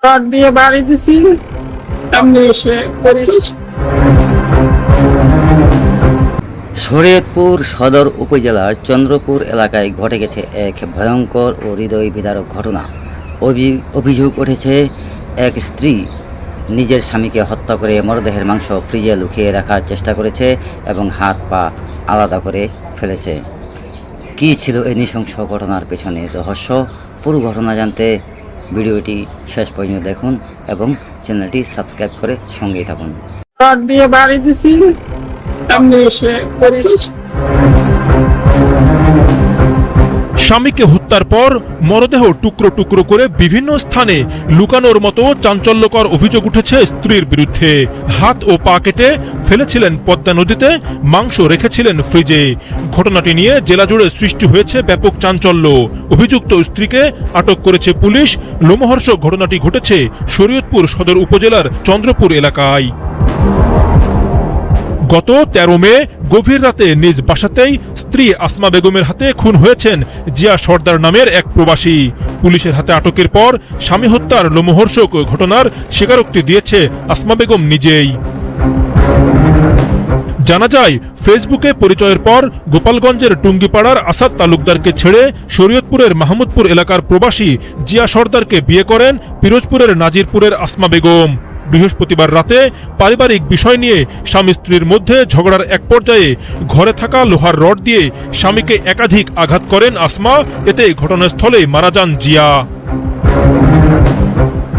Rod দিয়ে বাড়ি দিছি, সামনে এসে পড়েছি। শরীয়তপুর সদর উপজেলার চন্দ্রপুর এলাকায় ঘটে গেছে এক ভয়ঙ্কর ও হৃদয় বিদারক ঘটনা। অভিযোগ উঠেছে এক স্ত্রী নিজের স্বামীকে হত্যা করে মরদেহের মাংস ফ্রিজে লুকিয়ে রাখার চেষ্টা করেছে এবং হাত পা আলাদা করে ফেলেছে। কী ছিল এই নৃশংস ঘটনার পেছনের রহস্য? পুরো ঘটনা জানতে ভিডিওটি শেষ পর্যন্ত দেখুন এবং চ্যানেলটি সাবস্ক্রাইব করে সঙ্গেই থাকুন। রড দিয়ে বাড়ি দিছি, সামনে এসে পড়েছি। স্বামীকে হত্যার পর মরদেহ টুকরো টুকরো করে বিভিন্ন স্থানে লুকানোর মতো চাঞ্চল্যকর অভিযোগ উঠেছে স্ত্রীর বিরুদ্ধে। হাত ও পা কেটে ফেলেছিলেন পদ্মা নদীতে, মাংস রেখেছিলেন ফ্রিজে। ঘটনাটি নিয়ে জেলা জুড়ে সৃষ্টি হয়েছে ব্যাপক চাঞ্চল্য। অভিযুক্ত স্ত্রীকে আটক করেছে পুলিশ। লোমহর্ষক ঘটনাটি ঘটেছে শরীয়তপুর সদর উপজেলার চন্দ্রপুর এলাকায়। গত 13 মে গভীর রাতে নিজ বাসাতেই স্ত্রী আসমা বেগমের হাতে খুন হয়েছেন জিয়া সর্দার নামের এক প্রবাসী। পুলিশের হাতে আটকের পর স্বামী হত্যার লোমহর্ষক ঘটনার স্বীকারোক্তি দিয়েছে আসমা বেগম নিজেই। জানা যায়, ফেসবুকে পরিচয়ের পর গোপালগঞ্জের টুঙ্গিপাড়ার আসাদ তালুকদারকে ছেড়ে শরীয়তপুরের মাহমুদপুর এলাকার প্রবাসী জিয়া সর্দারকে বিয়ে করেন পিরোজপুরের নাজিরপুরের আসমা বেগম। বৃহস্পতিবার রাতে পারিবারিক বিষয় নিয়ে স্বামী স্ত্রীর মধ্যে ঝগড়ার এক পর্যায়ে ঘরে থাকা লোহার রড দিয়ে স্বামীকে একাধিক আঘাত করেন আসমা। এতে ঘটনাস্থলে মারা যান জিয়া।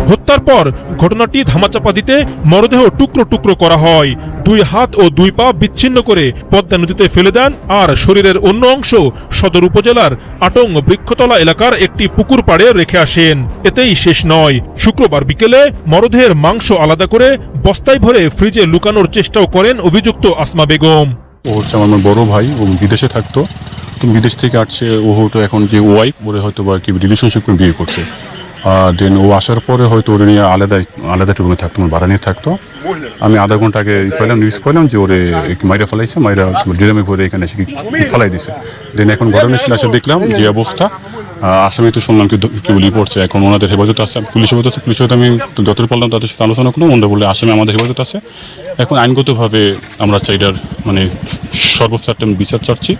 হত্যার পর ঘটনাটি ধামাচাপা দিতে মরদেহ টুকরো টুকরো করা হয়। 2 হাত ও 2 পা বিচ্ছিন্ন করে পদ্মা নদীতে ফেলে দেন আর শরীরের অন্য অংশ সদর উপজেলার আটং বৃক্ষতলা এলাকার একটি পুকুর পাড়ে রেখে আসেন। এতেই শেষ নয়, শুক্রবার বিকেলে মরদেহের মাংস আলাদা করে বস্তায় ভরে ফ্রিজে লুকানোর চেষ্টাও করেন অভিযুক্ত আসমা বেগম। ও হচ্ছে আমার বড় ভাই, ও বিদেশে থাকতো, তো বিদেশ থেকে আসছে। ও হয়তো এখন যে ওয়াইফ ওরে হয়তো বা কি রিলেশনশিপ করে বিয়ে করছে। দেন ও আসার পরে হয়তো ওরে নিয়ে আলাদা রুমে থাকতো, ভাড়া নিয়ে থাকতো। আমি আধা ঘন্টা আগে নিউজ পেলাম যে ওরে মাইরা ফেলাইছে, মাইরা ড্রামে ভরে এখানে এসে ফেলাই দিছে। দেন এখন ঘটনাস্থলে এসে দেখলাম যে অবস্থা। আসামি তো শুনলাম কি বলি পড়ছে, এখন ওনাদের হেফাজত আছে, পুলিশ হেফাজত আছে। পুলিশের আমি যতটুকু পারলাম তাদের সাথে আলোচনা করলাম, ওনারা বললে আসামি আমাদের হেফাজত আছে। এখন আইনগতভাবে আমরা চাইডার সর্বোচ্চ একটা বিচার চাচ্ছি।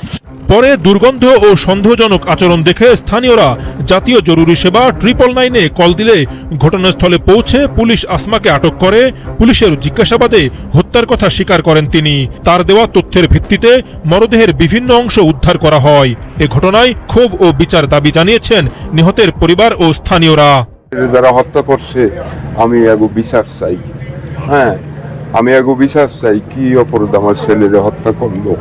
পরে দুর্গন্ধ ও সন্দেহজনক আচরণ দেখে স্থানীয়রা জাতীয় জরুরি সেবা 999-এ কল দিলে ঘটনাস্থলে পৌঁছে পুলিশ আসমাকে আটক করে। পুলিশের জিজ্ঞাসাবাদে হত্যার কথা স্বীকার করেন তিনি। তার দেওয়া তথ্যের ভিত্তিতে মরদেহের বিভিন্ন অংশ উদ্ধার করা হয়। এ ঘটনায় ক্ষোভ ও বিচার দাবি জানিয়েছেন নিহতের পরিবার ও স্থানীয়রা। যারা হত্যা করছে আমি এগো বিচার চাই। হ্যাঁ, আমি এগো বিচার চাই। কি অপরাধ আমার ছেলেরে হত্যা করলো?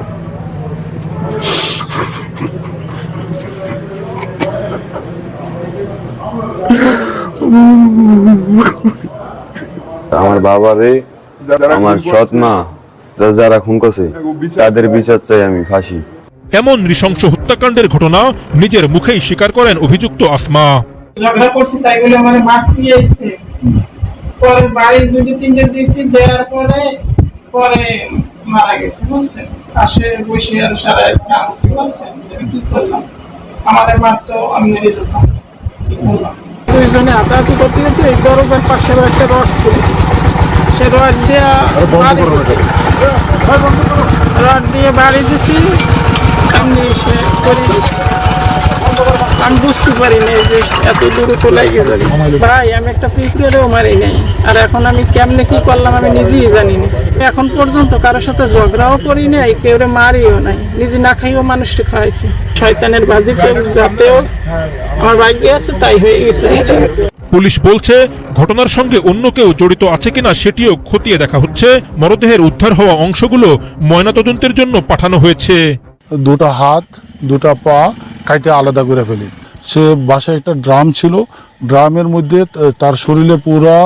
আমার বাবারে, আমার সৎ মা যারা খুন করছে তাদের বিচার চাই আমি, ফাঁসি। এমন নৃশংস হত্যাকাণ্ডের ঘটনা নিজের মুখেই স্বীকার করেন অভিযুক্ত আসমা। ঝগড়া করছি তাই বলে আমার মারতে এসেছে। পরে বাড়ি 2-3 দিয়েছি, দেওয়ার পরে মারা গেছে, বুঝছেন। পাশে বসে আর সারা কাঁদছি, বুঝছেন। কি করলাম? আমাদের মারতো, আমি মেরে দিতাম। কি করলাম? 2 জনে হাতাহাতি করতে গেছে। এই গরমের পাশে একটা রড ছিল, সে রড দিয়ে বাড়ি দিছি, সামনে এসে পড়েছি। আমি বুঝতে পারি নাই যে এত দূরে চলে গেছে। ভাই, আমি একটা পিঁপড়েও মারি নাই। আর এখন আমি কেমনে কি করলাম আমি নিজেই জানি না। এখন পর্যন্ত কারোর সাথে ঝগড়াও করি নাই, কেউ মারিও নাই। নিজে না খাইও মানুষকে খাওয়াইছি। শয়তানের বাজিতে যাতেও আমার ভাগ্যে আছে, তাই হয়ে গেছে। পুলিশ বলছে ঘটনার সঙ্গে অন্য কেউ জড়িত আছে কিনা সেটিও খতিয়ে দেখা হচ্ছে। মরদেহের উদ্ধার হওয়া অংশগুলো ময়নাতদন্তের জন্য পাঠানো হয়েছে। 2টা হাত 2টা পা কাইটে আলাদা করে ফেলি। সে বাসায় একটা ড্রাম ছিল, ড্রামের মধ্যে তার শরীরে পুরা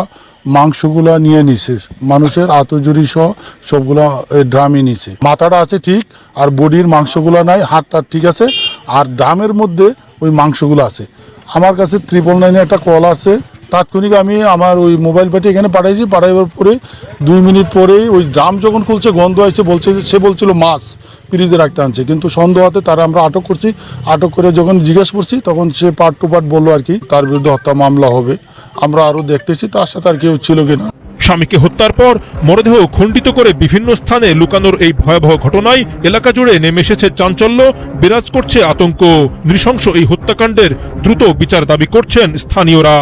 মাংসগুলা নিয়ে নিছে, মানুষের আতজুরি সহ সবগুলা ড্রামে নিছে। মাথাটা আছে ঠিক, আর বডির মাংসগুলা নাই, হাতটা ঠিক আছে, আর ড্রামের মধ্যে ওই মাংসগুলো আছে। আমার কাছে 999-এ একটা কল আছে। তাৎক্ষণিক আমি আমার ওই মোবাইল পেটে এখানে পাঠাইছি। পাঠাইবার পরে 2 মিনিট পরেই ওই ড্রাম যখন খুলছে, গন্ধ আসছে, বলছে সে বলছিল মাছ ফ্রিজে রাখতে আনছে। কিন্তু সন্দেহ হতে তারা আমরা আটক করছি। আটক করে যখন জিজ্ঞেস করছি তখন সে পার্ট টু পার্ট বললো আর কি তার বিরুদ্ধে হত্যা মামলা হবে। আমরা আরও দেখতেছি তার সাথে আর কেউ ছিল কিনা। স্বামীকে হত্যার পর মরদেহ খণ্ডিত করে বিভিন্ন স্থানে লুকানোর এই ভয়াবহ ঘটনায় এলাকা জুড়ে নেমে এসেছে চাঞ্চল্য, বিরাজ করছে আতঙ্ক। নৃশংস এই হত্যাকাণ্ডের দ্রুত বিচার দাবি করছেন স্থানীয়রা।